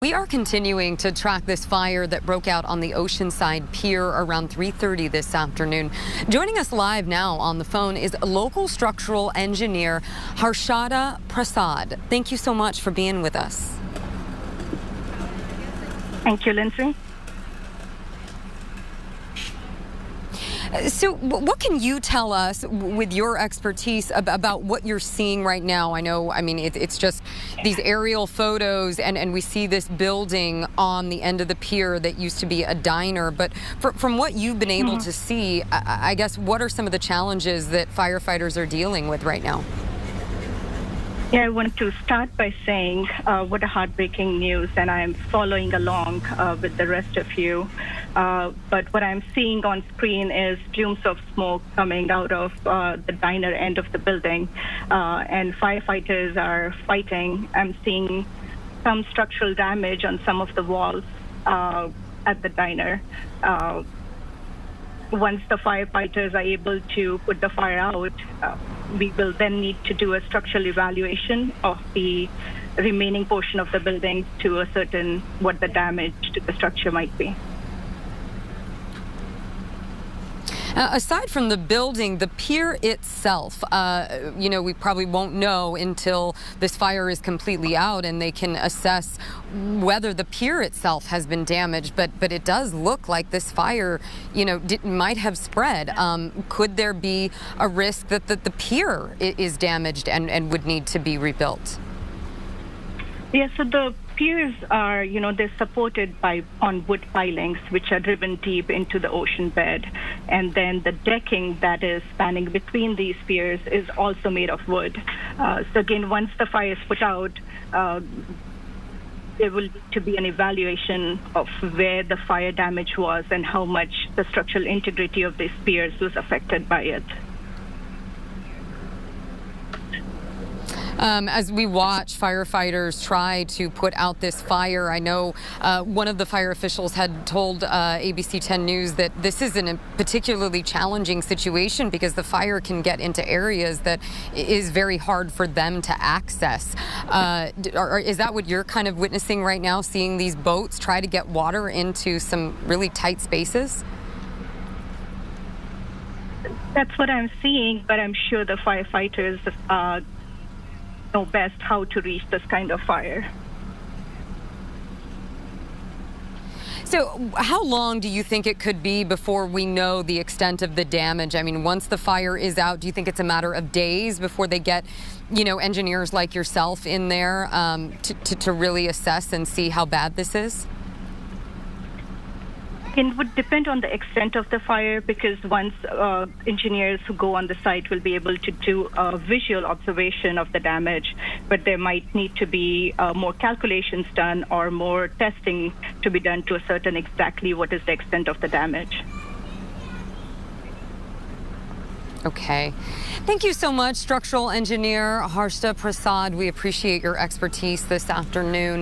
We are continuing to track this fire that broke out on the Oceanside Pier around 3:30 this afternoon. Joining us live now on the phone is local structural engineer Harshda Prasad. Thank you so much for being with us. Thank you, Lindsay. So what can you tell us with your expertise about what you're seeing right now? It's just these aerial photos and we see this building on the end of the pier that used to be a diner. But from what you've been able to see, I guess, what are some of the challenges that firefighters are dealing with right now? Yeah, I want to start by saying what a heartbreaking news, and I'm following along with the rest of you. But what I'm seeing on screen is fumes of smoke coming out of the diner end of the building, and firefighters are fighting. I'm seeing some structural damage on some of the walls at the diner. Once the firefighters are able to put the fire out, we will then need to do a structural evaluation of the remaining portion of the building to ascertain what the damage to the structure might be. Aside from the building, the pier itself, we probably won't know until this fire is completely out and they can assess whether the pier itself has been damaged. But it does look like this fire, might have spread. Could there be a risk that the pier is damaged and would need to be rebuilt? Yeah, so the piers are, they're supported on wood pilings, which are driven deep into the ocean bed. And then the decking that is spanning between these piers is also made of wood. So again, once the fire is put out, there will need to be an evaluation of where the fire damage was and how much the structural integrity of these piers was affected by it. As we watch firefighters try to put out this fire, I know one of the fire officials had told ABC 10 News that this is a particularly challenging situation because the fire can get into areas that is very hard for them to access. Is that what you're kind of witnessing right now, seeing these boats try to get water into some really tight spaces? That's what I'm seeing, but I'm sure the firefighters know best how to reach this kind of fire. So how long do you think it could be before we know the extent of the damage? I mean, once the fire is out, do you think it's a matter of days before they get, engineers like yourself in there to really assess and see how bad this is? It would depend on the extent of the fire, because once engineers who go on the site will be able to do a visual observation of the damage, but there might need to be more calculations done or more testing to be done to ascertain exactly what is the extent of the damage. Okay. Thank you so much, structural engineer Harshda Prasad. We appreciate your expertise this afternoon.